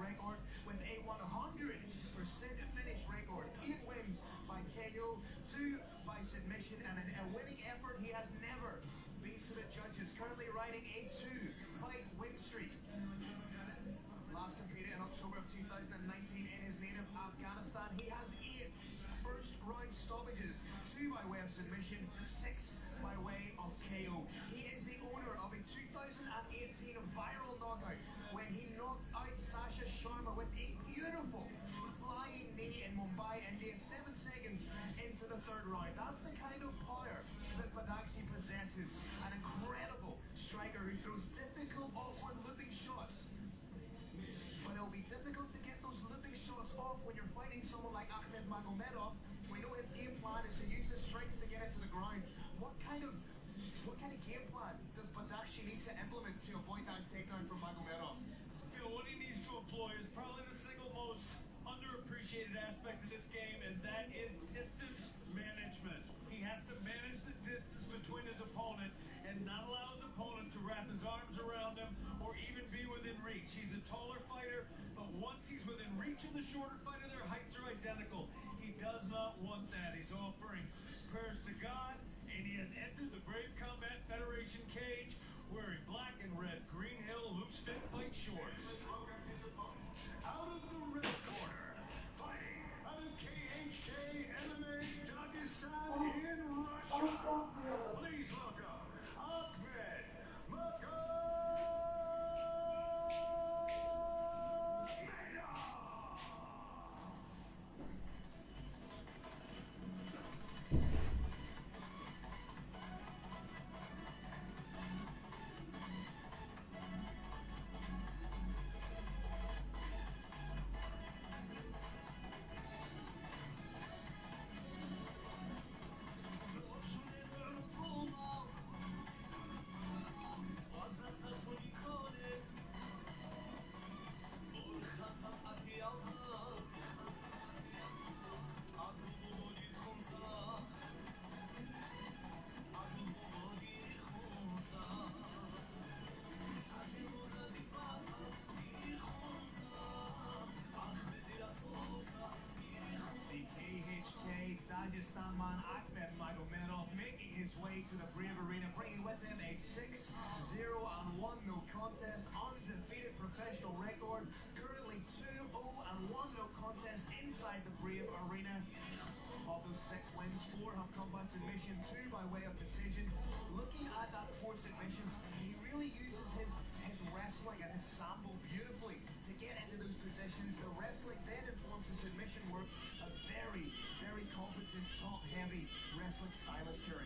record with a 100% finish record. 8 wins by KO, 2 by submission, and a winning effort he has never been to the judges. Currently riding a 2-fight win streak. Last competed in October of 2019 in his native Afghanistan. He has 8 first round stoppages, 2 by way of submission, 6 by way of KO. He is the owner of a 2018 viral knockout when he knocked out Sasha Sharma with a beautiful flying knee in Mumbai and did 7 seconds into the 3rd round. That's the kind of power that بدخشی possesses. An incredible striker who throws difficult, awkward looping shots. But it'll be difficult to get those looping shots off when you're fighting someone like Ahmed Magomedov. We know his game plan is to use his strikes to get it to the ground. What kind of game plan does بدخشی need to implement to avoid that takedown from Magomedov? What he needs to employ is probably the single most underappreciated aspect of this game, and that is distance management. He has to manage the distance between his opponent and not allow his opponent to wrap his arms around him or even be within reach. He's a taller fighter, but once he's within reach of the shorter fighter, their heights are identical. He does not want that. He's offering prayers to God, and he has entered the Brave Combat Federation cage wearing black and red Green Hill Loops Fit Fight shorts. Out of the red corner, fighting out of KHK MMA Dagestan in Russia. Please welcome Ahmed Magomedov. The KHK Dagestan man Ahmed Magomedov making his way to the Brave Arena, bringing with him a 6-0-1 no contest, undefeated professional record, currently 2-0-1 no contest inside the Brave Arena. Of those 6 wins, 4 have come by submission, 2 by way of decision. Looking at that 4 submissions, he really uses his wrestling and his sambo beautifully to get into those positions. The wrestling then informs the submission work. A very, very competent, top-heavy wrestling stylist here.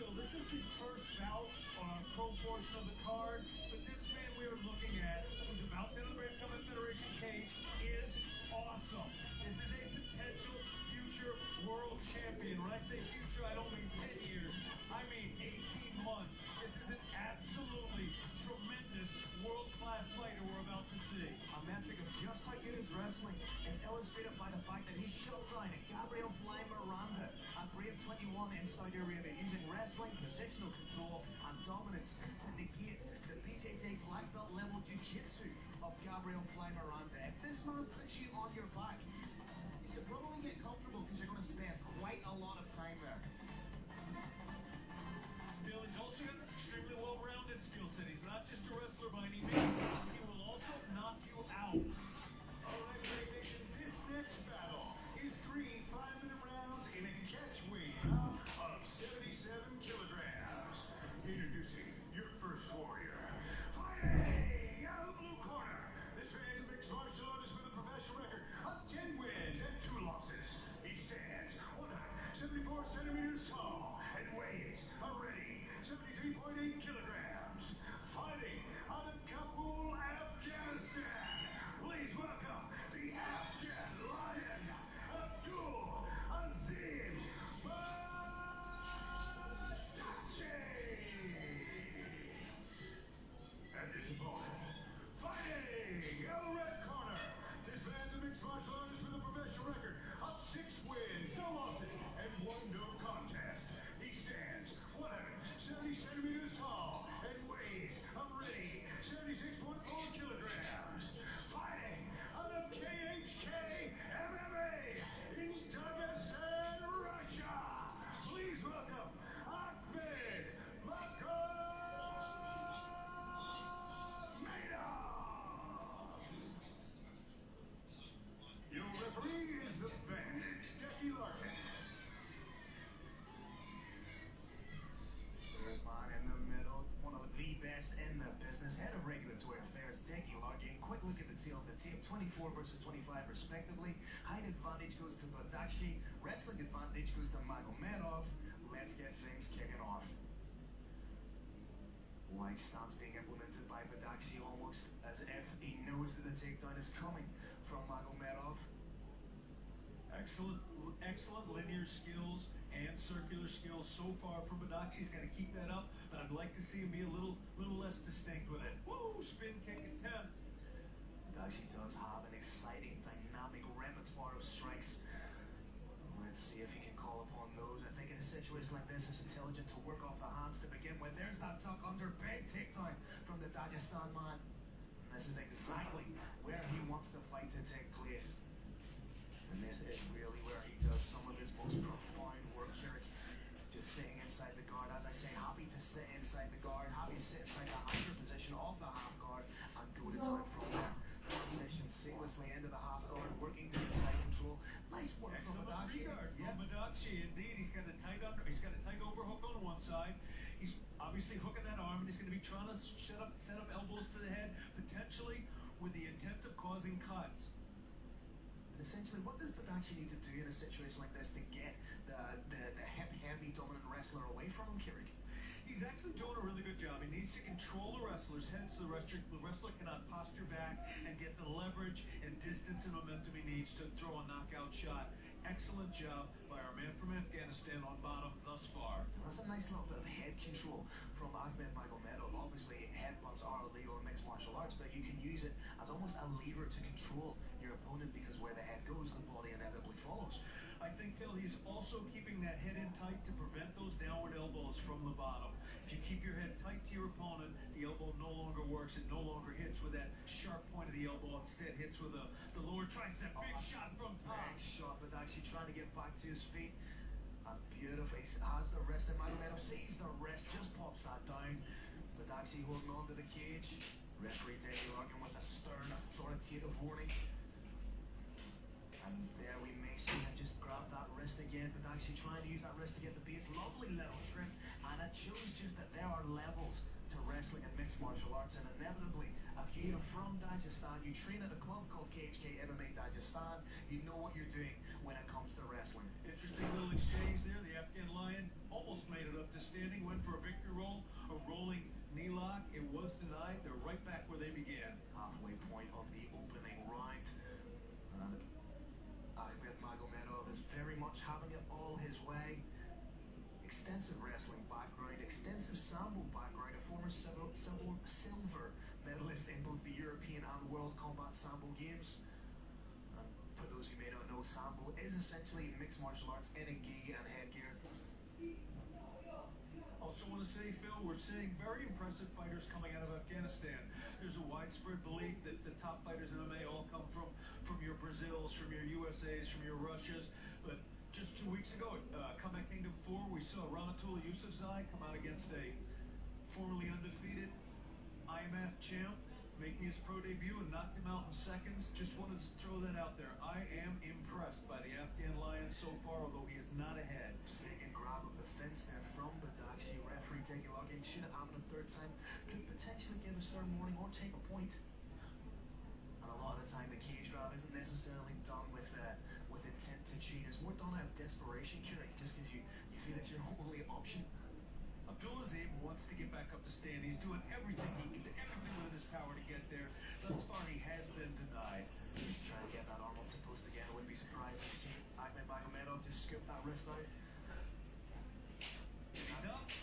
So this is the first bout on our pro portion of the card, but this man we are looking at, who's about to enter the Brave Combat Federation cage, is awesome. This is a potential future world champion. When I say future, I don't mean 10 years. I mean 18 months. This is an absolutely tremendous world-class fighter we're about to see. A metric of just how good his wrestling is illustrated by the fact that he shut down Gabriel Fly Miranda at Brave 21 in Saudi Arabia, using wrestling, positional control, and dominance to negate the BJJ black belt level jiu-jitsu of Gabriel Fly Miranda. If this man puts you on your back, you should probably get comfortable because you're going to spend quite a lot of time there. He's also got an extremely well-rounded skill set. He's not just a wrestler by any means. He will also knock you out. All right, Brave Nation, this next battle is 3 5-minute rounds in a catch weight of 77 kilograms. Introducing your first warrior, fighting out of the blue corner. This man is a mixed martial artist with a professional record of 10 wins and 2 losses. He stands 174 centimeters tall and weighs a ready 73.8 kilograms. versus 25 respectively. Height advantage goes to Badakshi. Wrestling advantage goes to Magomedov. Let's get things kicking off. Wide stance being implemented by Badakshi, almost as if he knows that the takedown is coming from Magomedov. Excellent linear skills and circular skills so far from Badakshi. He's got to keep that up, but I'd like to see him be a little less distinct with it. Woo! Spin kick attempt. Badakshi does have an exciting, dynamic repertoire of strikes. Let's see if he can call upon those. I think in a situation like this, it's intelligent to work off the hands to begin with. There's that tuck under, big takedown from the Dagestan man. And this is exactly where he wants the fight to take place. And this is really where he does some of his most profound work here. Just sitting inside the guard. As I say, happy to sit inside the guard, happy to sit inside the anchor position of the half guard and go to town from there. Transition seamlessly into the half guard, working to get side control. Nice work from Badakshi. From Badakshi, indeed. He's got a tight overhook on one side. He's obviously hooking that arm, and he's going to be trying to set up elbows to the head, potentially with the intent of causing cuts. Essentially, what does Badakshi need to do in a situation like this to get the hip-heavy dominant wrestler away from him, Kieran? He's actually doing a really good job. He needs to control the wrestler's head so the wrestler cannot posture back and get the leverage and distance and momentum he needs to throw a knockout shot. Excellent job by our man from Afghanistan on bottom thus far. That's a nice little bit of head control from Ahmed Magomedov. Obviously, headbutts are illegal in mixed martial arts, but you can use it as almost a lever to control your opponent because where the head goes, the body inevitably follows. I think, Phil, he's also keeping that head in tight to prevent those downward elbows from the bottom. If you keep your head tight to your opponent, the elbow no longer works. It no longer hits with that sharp point of the elbow. Instead, hits with the lower tricep. Big shot from top. Big shot, but actually trying to get back to his feet. And beautiful. He has the wrist, and Magomedov sees the wrist, just pops that down. But actually holding on to the cage. Referee David Larkin with a stern, authoritative warning. And there we may see him just grab that wrist again, but actually trying to use that wrist to get the base. Lovely little trick, and it shows just that there are levels to wrestling and mixed martial arts, and inevitably, if you're from Dagestan, you train at a club called KHK MMA Dagestan, you know what you're doing when it comes to wrestling. Interesting little exchange there. The Afghan Lion almost made it up to standing, went for a victory roll, a rolling knee lock. It was denied. They're right back where they began. Halfway point of the opening round. And Ahmed Magomedov is very much having it all his way. Extensive wrestling background, extensive sambo background, a former silver medalist in both the European and World Combat Sambo Games. And for those who may not know, sambo is essentially mixed martial arts in a gi and headgear. Also want to say, Phil, we're seeing very impressive fighters coming out of Afghanistan. There's a widespread belief that the top fighters in MMA all come from your Brazils, from your USAs, from your Russias. But just 2 weeks ago at Comeback Kingdom 4, we saw Rahmatullah Yousafzai come out against a formerly undefeated IMF champ, making his pro debut and knocked him out in seconds. Just wanted to throw that out there. I am impressed by the Afghan Lion so far, although he is not ahead. Second grab of the fence there from Badakshi. Referee David Larkin should have happened a third time. Could potentially give a stern warning or take a point. And a lot of the time the cage grab isn't necessarily done with intent to cheat. It's more done out of desperation, Kieran, just because you feel it's your only option. Abdulazim wants to get back up to stand. He's doing everything within his power to get there. Thus far, he has been denied. He's trying to get that arm up to post again. I wouldn't be surprised if you see Ahmed Magomedov just scoop that wrist out. He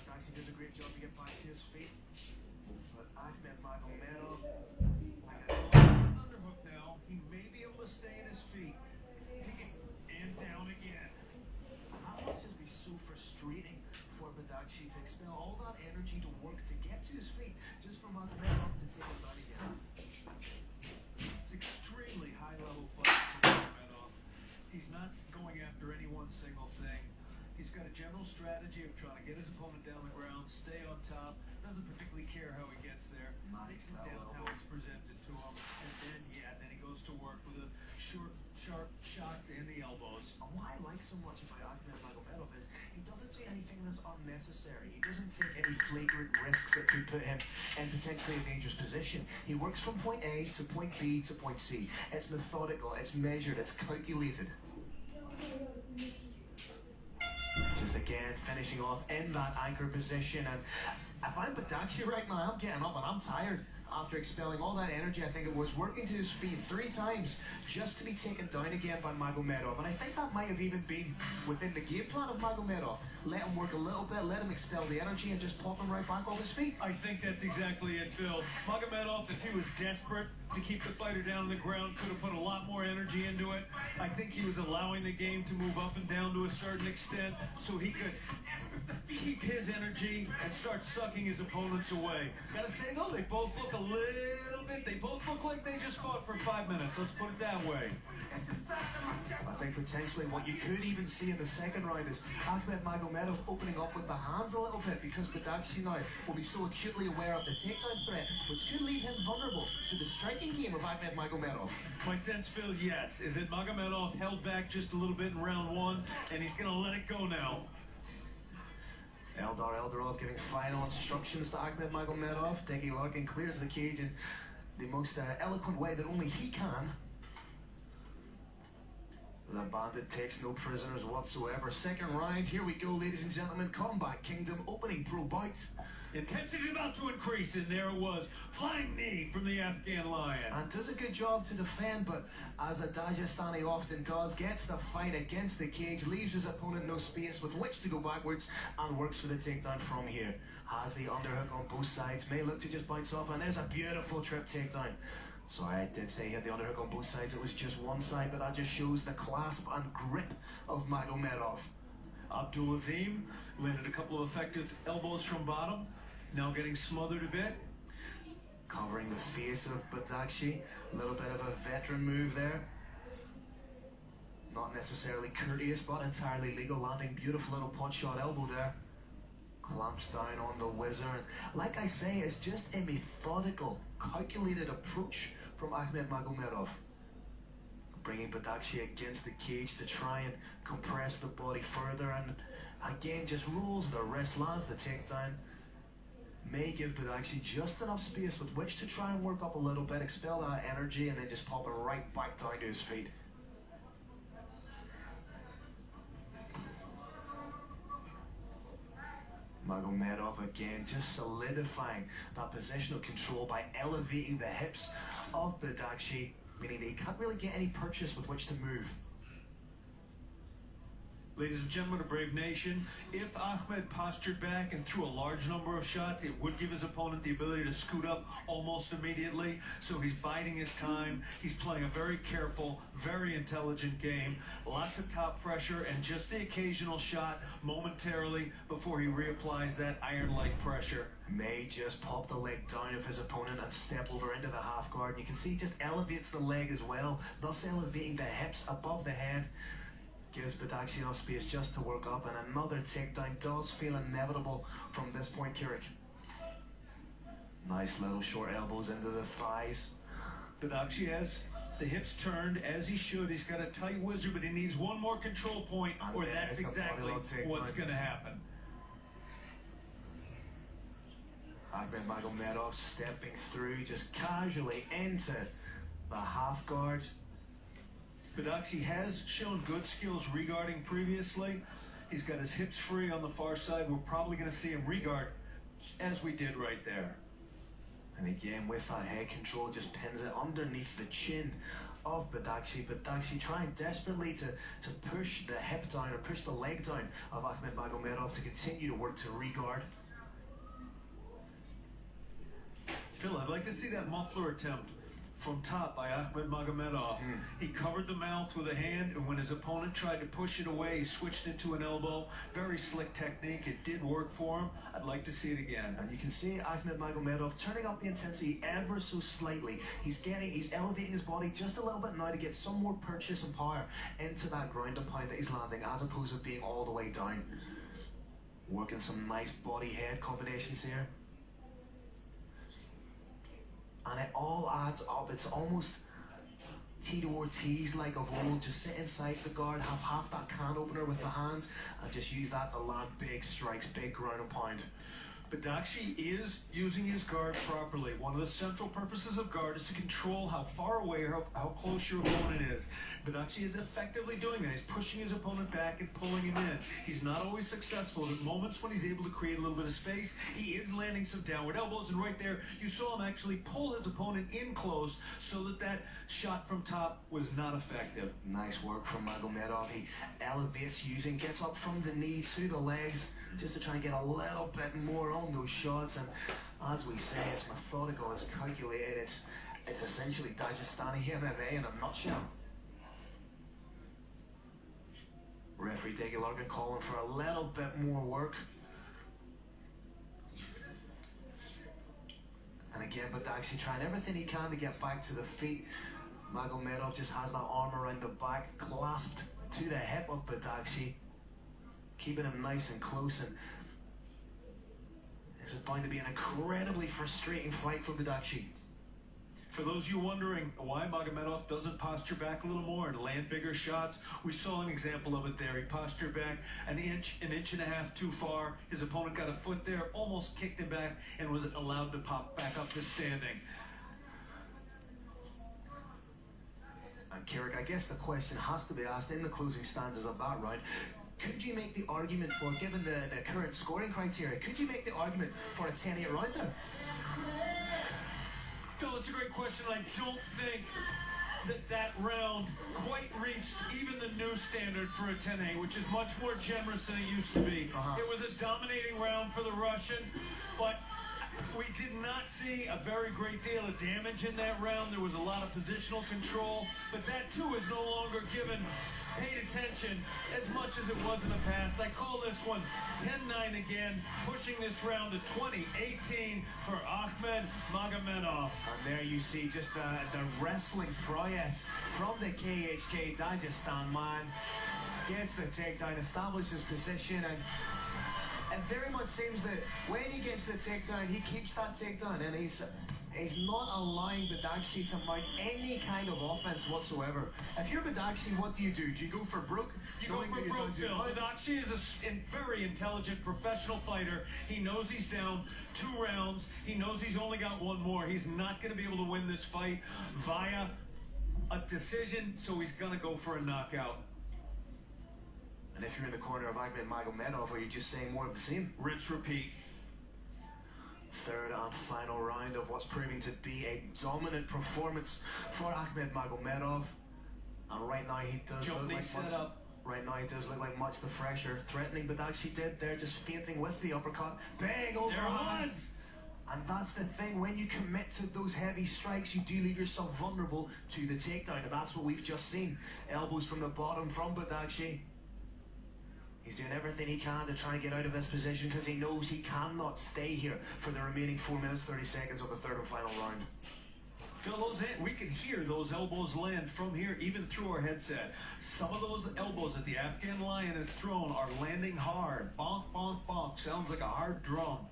actually did a great job to get back to his feet. But Ahmed Magomedov, underhook now. He may be able to stay in his feet. And down again. And that must just be so frustrating for Badakshi to expel all that energy to work to get to his feet, just for Magomedov to take it down again. It's extremely high-level fight for Magomedov. He's not going after any one single thing. He's got a general strategy of trying to get his opponent down the ground, stay on top, doesn't particularly care how he gets there, takes him down how it's presented to him, and then he goes to work with a short sharp shots in the elbows. And what I like so much about Magomedov is he doesn't do anything that's unnecessary. He doesn't take any flagrant risks that could put him in potentially a dangerous position. He works from point A to point B to point C. It's methodical, it's measured, it's calculated. Just again finishing off in that anchor position. And if I'm Badakshi right now, I'm getting up and I'm tired. After expelling all that energy, I think it was working to his feet 3 times just to be taken down again by Magomedov. And I think that might have even been within the game plan of Magomedov. Let him work a little bit, let him expel the energy and just pop him right back off his feet. I think that's exactly it, Phil. Magomedov, if he was desperate to keep the fighter down on the ground, could have put a lot more energy into it. I think he was allowing the game to move up and down to a certain extent so he could keep his energy and start sucking his opponents away. Gotta say though, they both look a little bit, they both look like they just fought for 5 minutes, let's put it that way. I think potentially what you could even see in the second round is Ahmed Magomedov opening up with the hands a little bit, because Badakshi now will be so acutely aware of the takedown threat, which could leave him vulnerable to the striking game of Ahmed Magomedov. My sense, Phil, yes, is that Magomedov held back just a little bit in round 1, and he's gonna let it go now. Eldar Eldarov giving final instructions to Ahmed Magomedov. Deggy Larkin clears the cage in the most eloquent way that only he can. The bandit takes no prisoners whatsoever. Second round, here we go, ladies and gentlemen. Combat Kingdom opening pro bout. Intensity's about to increase, and there it was. Flying knee from the Afghan Lion. And does a good job to defend, but as a Dagestani often does, gets the fight against the cage, leaves his opponent no space with which to go backwards, and works for the takedown from here. Has the underhook on both sides, may look to just bounce off, and there's a beautiful trip takedown. Sorry, I did say he had the underhook on both sides, it was just one side, but that just shows the clasp and grip of Magomedov. Abdulazim landed a couple of effective elbows from bottom, now getting smothered a bit. Covering the face of Badakshi, a little bit of a veteran move there. Not necessarily courteous, but entirely legal, landing beautiful little punch shot elbow there. Clamps down on the whizzer. Like I say, it's just a methodical, calculated approach from Ahmed Magomedov. Bringing Badakshi against the cage to try and compress the body further, and again just rolls the wrist, lands the takedown. May give Badakshi just enough space with which to try and work up a little bit, expel that energy, and then just pop it right back down to his feet. Magomedov again just solidifying that position of control by elevating the hips of Badakshi, meaning that he can't really get any purchase with which to move. Ladies and gentlemen of Brave Nation, if Ahmed postured back and threw a large number of shots, it would give his opponent the ability to scoot up almost immediately. So he's biding his time. He's playing a very careful, very intelligent game. Lots of top pressure and just the occasional shot momentarily before he reapplies that iron-like pressure. May just pop the leg down of his opponent and step over into the half guard. And you can see he just elevates the leg as well, thus elevating the hips above the head. Gives Badakshi enough space just to work up, and another takedown does feel inevitable from this point, Kirik. Nice little short elbows into the thighs. Badakshi has the hips turned as he should. He's got a tight whizzer, but he needs one more control point, or that's exactly what's going to happen. Ahmed Magomedov stepping through just casually into the half guard. Badakshi has shown good skills regarding previously. He's got his hips free on the far side. We're probably going to see him regard as we did right there. And again, with that head control, just pins it underneath the chin of Badakshi. Badakshi trying desperately to push the hip down or push the leg down of Ahmed Magomedov to continue to work to regard. Phil, I'd like to see that muffler attempt from top by Ahmed Magomedov. He covered the mouth with a hand, and when his opponent tried to push it away, he switched into an elbow. Very slick technique. It did work for him. I'd like to see it again. And you can see Ahmed Magomedov turning up the intensity ever so slightly. He's elevating his body just a little bit now to get some more purchase and power into that ground and pound that he's landing, as opposed to being all the way down. Working some nice body-head combinations here. And it all adds up. It's Tito Ortiz-like of old, just sit inside the guard, have half that can opener with the hands, and just use that to land big strikes, big ground and pound. Bedkhshi is using his guard properly. One of the central purposes of guard is to control how far away or how close your opponent is. Bedkhshi is effectively doing that. He's pushing his opponent back and pulling him in. He's not always successful. At moments when he's able to create a little bit of space, he is landing some downward elbows, and right there, you saw him actually pull his opponent in close so that that shot from top was not effective. Nice work from Magomedov. He elevates gets up from the knee to the legs, just to try and get a little bit more on those shots. And as we say, it's methodical, it's calculated, it's essentially Dagestani MMA in a nutshell. Referee Dege Larkin calling for a little bit more work. And again, Bedkhshi trying everything he can to get back to the feet. Magomedov just has that arm around the back, clasped to the hip of Bedkhshi, keeping him nice and close. And this is going to be an incredibly frustrating fight for Bedkhshi. For those of you wondering why Magomedov doesn't posture back a little more and land bigger shots, we saw an example of it there. He postured back an inch and a half too far. His opponent got a foot there, almost kicked him back, and was allowed to pop back up to standing. And Kirik, I guess the question has to be asked in the closing stanzas of that round. Could you make the argument for, given the current scoring criteria, could you make the argument for a 10-8 round there? Phil, it's a great question. I don't think that round quite reached even the new standard for a 10-8, which is much more generous than it used to be. It was a dominating round for the Russian, but we did not see a very great deal of damage in that round. There was a lot of positional control, but that too is no longer given paid attention as much as it was in the past. I call this one 10-9 again, pushing this round to 20-18 for Ahmed Magomedov. And there you see just the wrestling prowess from the KHK Dagestan man. Gets the takedown, establishes position, and it very much seems that when he gets the takedown, he keeps that takedown, and he's not allowing Bedkhshi to mount any kind of offense whatsoever. If you're Bedkhshi, what do? Do you go for broke? You go for broke, Phil. Bedkhshi is a very intelligent professional fighter. He knows he's down 2 rounds. He knows he's only got 1 more. He's not going to be able to win this fight via a decision, so he's going to go for a knockout. And if you're in the corner of Ahmed Magomedov, are you just saying more of the same? Rinse, repeat. Third and final round of what's proving to be a dominant performance for Ahmed Magomedov. And right now he does look like much the fresher, threatening Bedkhshi did there, just fainting with the uppercut. Bang overhand. And that's the thing, when you commit to those heavy strikes, you do leave yourself vulnerable to the takedown, and that's what we've just seen. Elbows from the bottom from Bedkhshi. He's doing everything he can to try and get out of this position because he knows he cannot stay here for the remaining 4 minutes 30 seconds of the third and final round. Phil, we can hear those elbows land from here, even through our headset. Some of those elbows that the Afghan Lion has thrown are landing hard. Bonk, bonk, bonk. Sounds like a hard drum.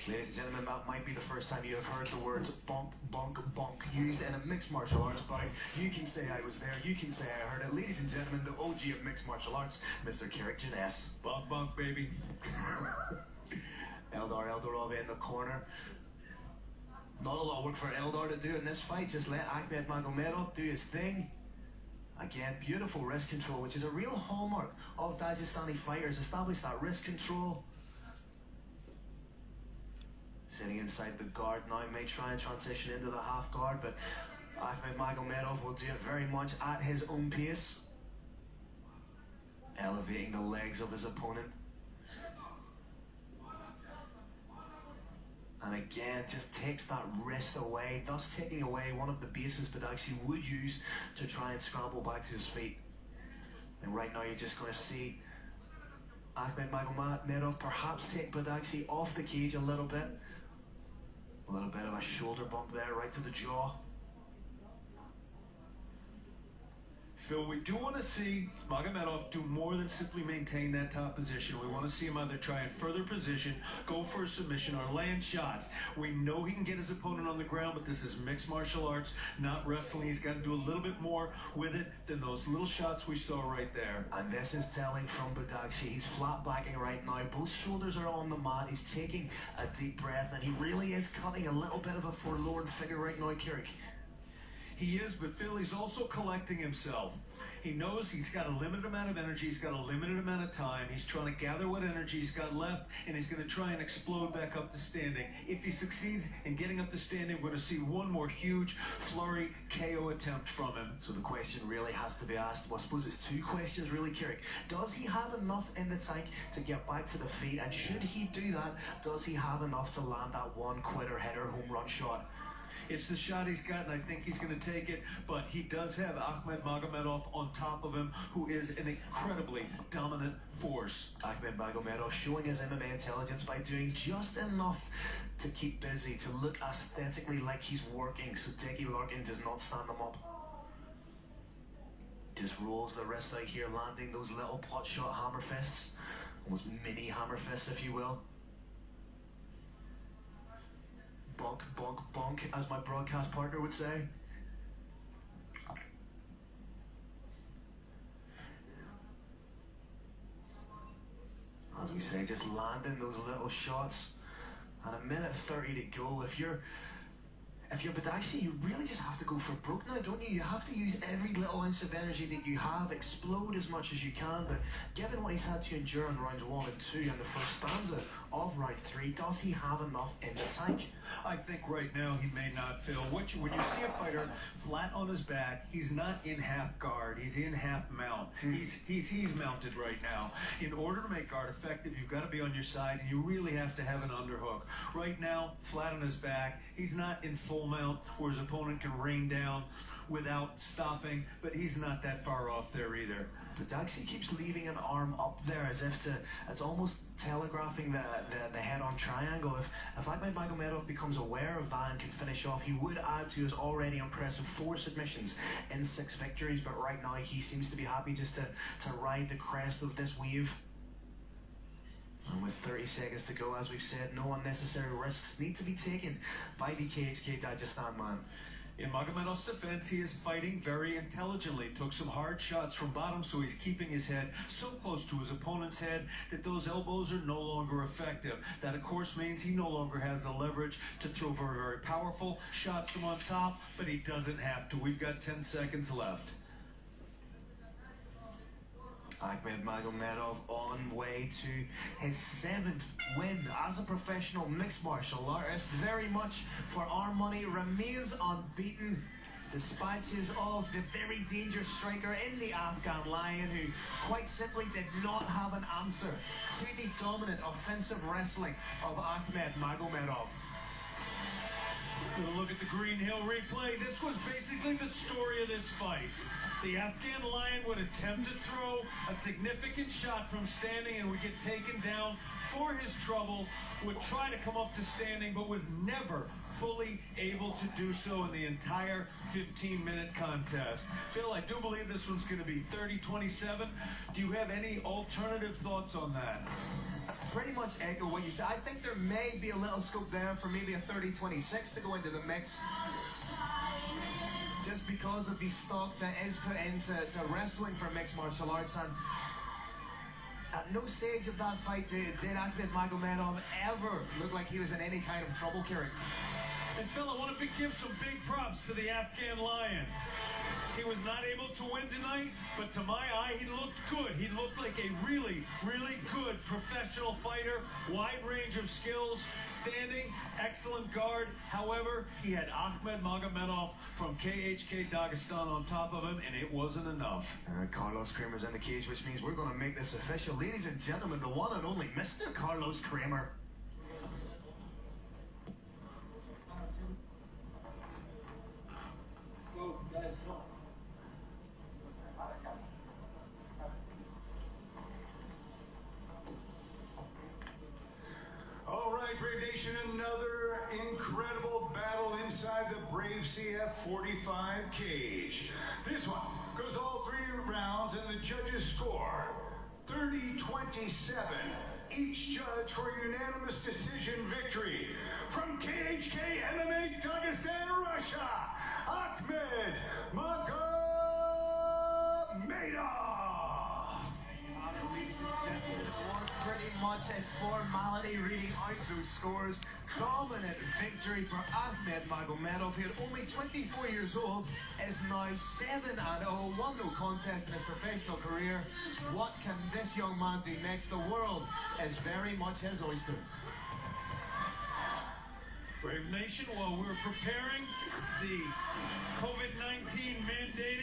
Ladies and gentlemen, that might be the first time you have heard the words bonk, bonk, bonk used in a mixed martial arts bout. You can say I was there, you can say I heard it. Ladies and gentlemen, the OG of mixed martial arts, Mr. Kirik Janess. Bonk, bonk, baby. Eldar Eldorov in the corner. Not a lot of work for Eldar to do in this fight, just let Ahmed Magomedov do his thing. Again, beautiful wrist control, which is a real hallmark of Dagestani fighters. Establish that wrist control. Sitting inside the guard now, may try and transition into the half guard, but Ahmed Magomedov will do it very much at his own pace. Elevating the legs of his opponent. And again, just takes that wrist away, thus taking away one of the bases Bedkhshi would use to try and scramble back to his feet. And right now you're just going to see Ahmed Magomedov perhaps take Bedkhshi off the cage a little bit. A little bit of a shoulder bump there, right to the jaw. Phil, we do want to see Magomedov do more than simply maintain that top position. We want to see him either try and further position, go for a submission, or land shots. We know he can get his opponent on the ground, but this is mixed martial arts, not wrestling. He's got to do a little bit more with it than those little shots we saw right there. And this is telling from Bedkhshi. He's flat backing right now. Both shoulders are on the mat. He's taking a deep breath, and he really is cutting a little bit of a forlorn figure right now, Kirik. He is, but Phil, he's also collecting himself. He knows he's got a limited amount of energy, he's got a limited amount of time, he's trying to gather what energy he's got left, and he's going to try and explode back up to standing. If he succeeds in getting up to standing, we're going to see one more huge flurry KO attempt from him. So the question really has to be asked, well, I suppose it's two questions really, Kirik. Does he have enough in the tank to get back to the feet? And should he do that, does he have enough to land that one quitter hitter home run shot? It's the shot he's got, and I think he's going to take it, but he does have Ahmed Magomedov on top of him, who is an incredibly dominant force. Ahmed Magomedov showing his MMA intelligence by doing just enough to keep busy, to look aesthetically like he's working, so Dickie Larkin does not stand him up. Just rolls the wrist out here, landing those little pot shot hammer fists, almost mini hammer fists if you will. Bonk, bonk, bonk, as my broadcast partner would say. As we say, just landing those little shots. And a minute 30 to go. If you're Bedkhshi, you really just have to go for broke now, don't you? You have to use every little ounce of energy that you have, explode as much as you can, but given what he's had to endure in rounds 1 and 2 and the first stanza of round 3, does he have enough in the tank? I think right now he may not, Phil. When you see a fighter flat on his back, he's not in half guard, he's in half mount. He's mounted right now. In order to make guard effective, you've got to be on your side, and you really have to have an underhook. Right now, flat on his back, he's not in full mount where his opponent can rain down without stopping, but he's not that far off there either. Bedkhshi keeps leaving an arm up there as if it's almost telegraphing the head-on triangle. If Ahmed Magomedov becomes aware of that and can finish off, he would add to his already impressive 4 submissions in 6 victories, but right now he seems to be happy just to ride the crest of this wave. And with 30 seconds to go, as we've said, no unnecessary risks need to be taken by the KHK Dagestan man. In Magomedov's defense, he is fighting very intelligently. Took some hard shots from bottom, so he's keeping his head so close to his opponent's head that those elbows are no longer effective. That, of course, means he no longer has the leverage to throw very, very powerful shots from on top, but he doesn't have to. We've got 10 seconds left. Ahmed Magomedov on way to his 7th win as a professional mixed martial artist. Very much for our money, remains unbeaten. Dispatches of the very dangerous striker in the Afghan Lion, who quite simply did not have an answer to the dominant offensive wrestling of Ahmed Magomedov. Gonna look at the Green Hill replay. This was basically the story of this fight. The Afghan Lion would attempt to throw a significant shot from standing and would get taken down for his trouble, would try to come up to standing, but was never fully able to do so in the entire 15-minute contest. Phil, I do believe this one's going to be 30-27. Do you have any alternative thoughts on that? Pretty much echo what you said. I think there may be a little scope there for maybe a 30-26 to go into the mix, just because of the stock that is put into wrestling for mixed martial arts. And at no stage of that fight did Ahmed Magomedov ever look like he was in any kind of trouble, Kirik. And Phil, I want to give some big props to the Afghan Lion. He was not able to win tonight, but to my eye, he looked good. He looked like a really, really good professional fighter. Wide range of skills, standing, excellent guard. However, he had Ahmed Magomedov from KHK Dagestan on top of him, and it wasn't enough. Carlos Kramer's in the cage, which means we're going to make this official. Ladies and gentlemen, the one and only Mr. Carlos Kramer. All right, Brave Nation, another incredible battle inside the Brave WCF 45 cage. This one goes all 3 rounds and the judges score 30-27. Each judge for a unanimous decision victory. From KHK MMA Dagestan, Russia, Ahmed Magomedov. Pretty much a formality reading out those scores. Dominant victory for Ahmed Magomedov, who at only 24 years old is now 7-0, won no contest in his professional career. What can this young man do next? The world is very much his oyster. Brave Nation, while we're preparing the COVID-19 mandated